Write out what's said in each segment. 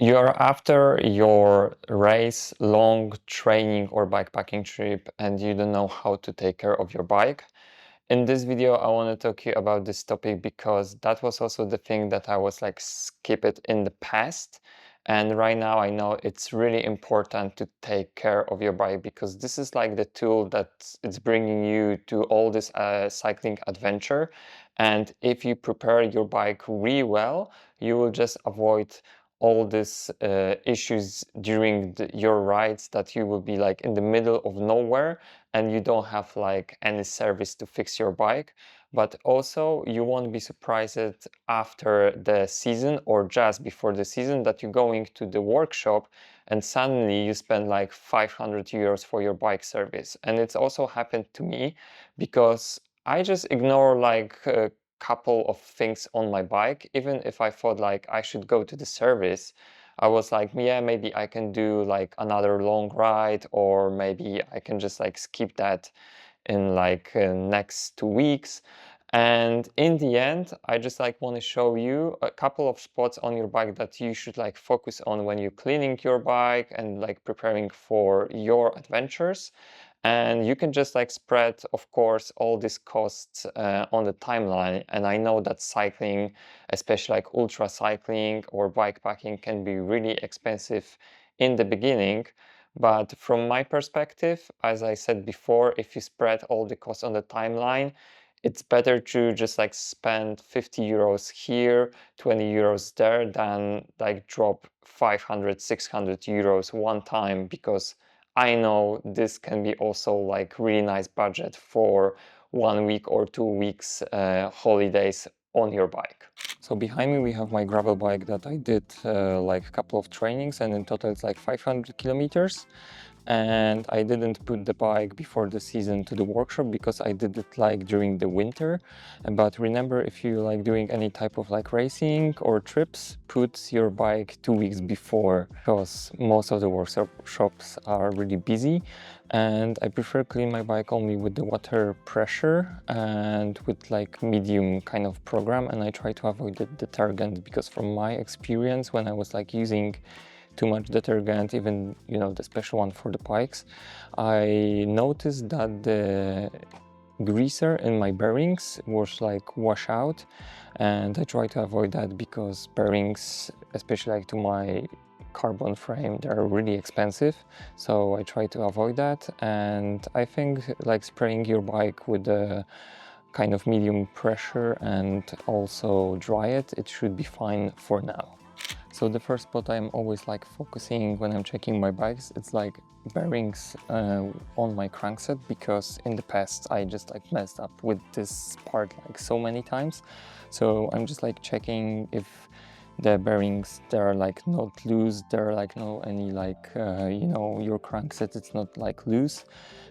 You're after your race, long training or bikepacking trip, and you don't know how to take care of your bike. In this video, I want to talk to you about this topic because that was also the thing that I was like skip it in the past. And right now I know it's really important to take care of your bike because this is like the tool that it's bringing you to all this cycling adventure. And if you prepare your bike really well, you will just avoid all these issues during your rides that you will be like in the middle of nowhere and you don't have like any service to fix your bike. But also you won't be surprised after the season or just before the season that you're going to the workshop and suddenly you spend like 500 euros for your bike service. And it's also happened to me because I just ignore like couple of things on my bike. Even if I thought like I should go to the service, I was like, yeah, maybe I can do like another long ride, or maybe I can just like skip that in like next 2 weeks. And in the end, I just like want to show you a couple of spots on your bike that you should like focus on when you're cleaning your bike and like preparing for your adventures. And you can just like spread, of course, all these costs on the timeline. And I know that cycling, especially like ultra cycling or bikepacking, can be really expensive in the beginning. But from my perspective, as I said before, if you spread all the costs on the timeline, it's better to just like spend 50 euros here, 20 euros there, than like drop 500, 600 euros one time, because I know this can be also like really nice budget for 1 week or 2 weeks holidays on your bike. So behind me we have my gravel bike that I did like a couple of trainings, and in total it's like 500 kilometers. And I didn't put the bike before the season to the workshop because I did it like during the winter. But remember, if you like doing any type of like racing or trips, put your bike 2 weeks before, because most of the workshops are really busy. And I prefer clean my bike only with the water pressure and with like medium kind of program, and I try to avoid the detergent, because from my experience, when I was like using too much detergent, even the special one for the bikes, I noticed that the greaser in my bearings was like wash out, and I try to avoid that because bearings, especially like to my carbon frame, they're really expensive, so I try to avoid that. And I think like spraying your bike with a kind of medium pressure and also dry it should be fine for now. So the first spot I'm always like focusing when I'm checking my bikes, it's like bearings on my crankset, because in the past I just like messed up with this part like so many times. So I'm just like checking if the bearings, they're like not loose, there are like no any like your crankset, it's not like loose.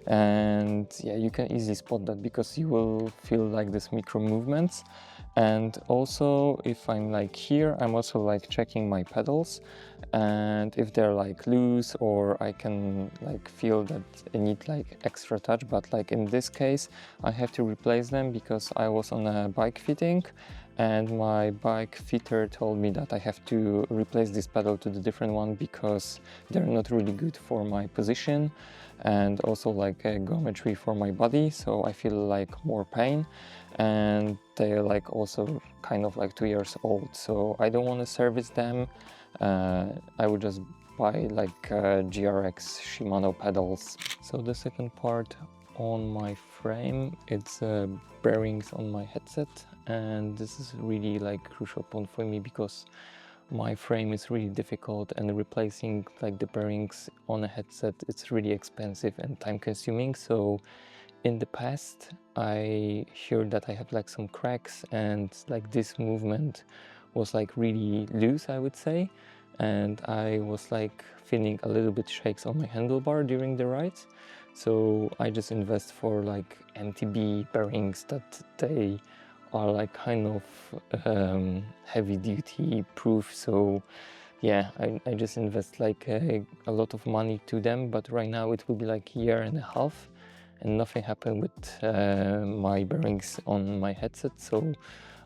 And yeah, you can easily spot that because you will feel like this micro movements. And also if I'm like here, I'm also like checking my pedals, and if they're like loose, or I can like feel that I need like extra touch. But like in this case, I have to replace them because I was on a bike fitting, and my bike fitter told me that I have to replace this pedal to the different one because they're not really good for my position and also like a geometry for my body, so I feel like more pain. And they're like also kind of like 2 years old, so I don't want to service them. I would just buy like GRX Shimano pedals. So the second part on my frame, it's bearings on my headset, and this is really like crucial point for me because my frame is really difficult, and replacing like the bearings on a headset, it's really expensive and time consuming. So in the past I heard that I have like some cracks, and like this movement was like really loose, I would say, and I was like feeling a little bit shakes on my handlebar during the rides. So I just invest for like MTB bearings that they are like kind of heavy duty proof. So yeah, I just invest like a lot of money to them, but right now it will be like a year and a half and nothing happened with my bearings on my headset. So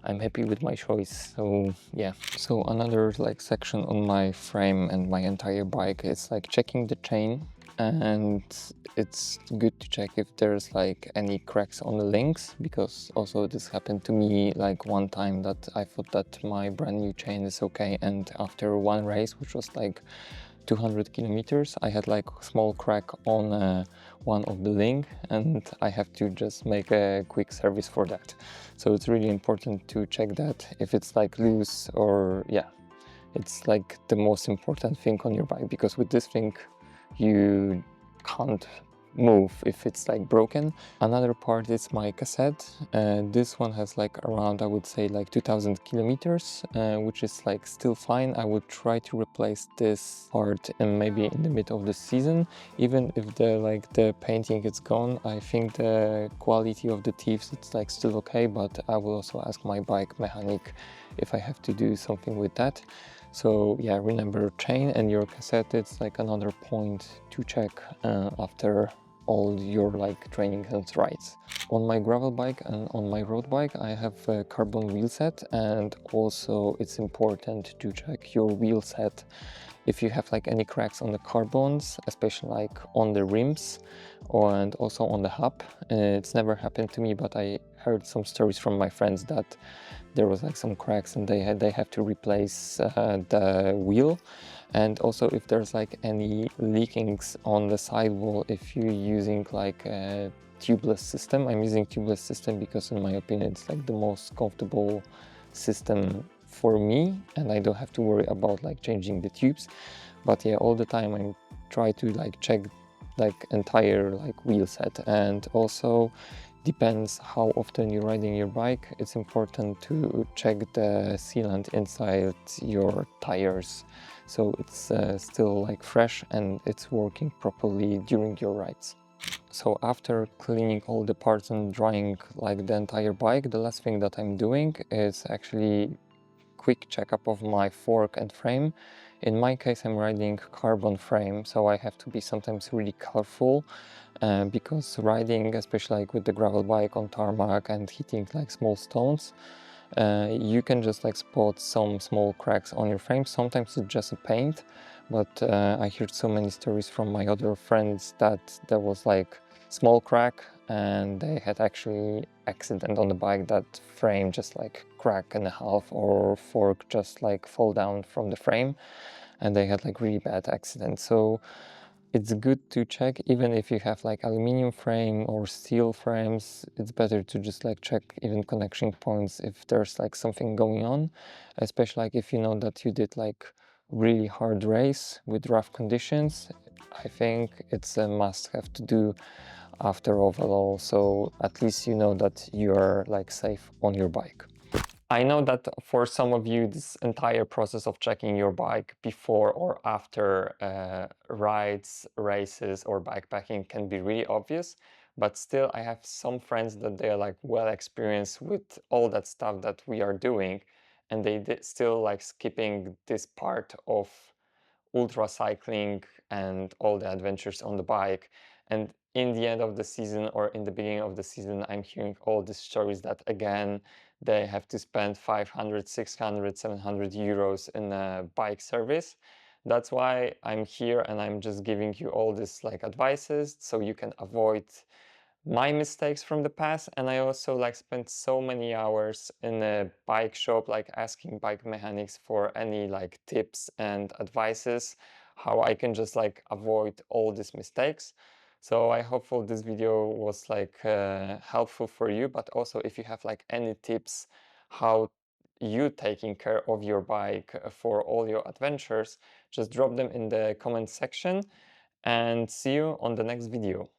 I'm happy with my choice. So yeah. So another like section on my frame and my entire bike is like checking the chain, and it's good to check if there's like any cracks on the links, because also this happened to me like one time that I thought that my brand new chain is okay, and after one race, which was like 200 kilometers, I had like a small crack on one of the link, and I have to just make a quick service for that. So it's really important to check that if it's like loose, or yeah, it's like the most important thing on your bike, because with this thing you can't move if it's like broken. Another part is my cassette. This one has like around, I would say, like 2000 kilometers, which is like still fine. I would try to replace this part maybe in the mid of the season. Even if the painting is gone, I think the quality of the teeth, it's like still okay, but I will also ask my bike mechanic if I have to do something with that. So yeah, remember chain and your cassette, it's like another point to check after all your like training and rides. On my gravel bike and on my road bike, I have a carbon wheel set, and also it's important to check your wheel set if you have like any cracks on the carbons, especially like on the rims and also on the hub. It's never happened to me, but I heard some stories from my friends that there was like some cracks and they have to replace the wheel. And also if there's like any leakings on the sidewall, if you're using like a tubeless system. I'm using tubeless system because in my opinion it's like the most comfortable system for me, and I don't have to worry about like changing the tubes. But yeah, all the time I try to like check like entire like wheel set. And also depends how often you're riding your bike, it's important to check the sealant inside your tires, so it's still like fresh and it's working properly during your rides. So after cleaning all the parts and drying like the entire bike, the last thing that I'm doing is actually quick checkup of my fork and frame. In my case, I'm riding carbon frame, so I have to be sometimes really careful because riding, especially like with the gravel bike on tarmac and hitting like small stones, you can just like spot some small cracks on your frame. Sometimes it's just a paint, but I heard so many stories from my other friends that there was like small crack and they had actually accident on the bike, that frame just like crack in half or fork just like fall down from the frame, and they had like really bad accident. So it's good to check, even if you have like aluminum frame or steel frames, it's better to just like check even connection points if there's like something going on, especially like if you know that you did like really hard race with rough conditions. I think it's a must have to do after overall, so at least you know that you are like safe on your bike. I know that for some of you, this entire process of checking your bike before or after rides, races, or bikepacking can be really obvious, but still I have some friends that they're like well experienced with all that stuff that we are doing, and they still like skipping this part of ultra cycling and all the adventures on the bike. And in the end of the season or in the beginning of the season, I'm hearing all these stories that again, they have to spend 500, 600, 700 euros in a bike service. That's why I'm here and I'm just giving you all this like advices so you can avoid my mistakes from the past. And I also like spent so many hours in a bike shop like asking bike mechanics for any like tips and advices how I can just like avoid all these mistakes. So I hopeful this video was like helpful for you, but also if you have like any tips how you taking care of your bike for all your adventures, just drop them in the comment section, and see you on the next video.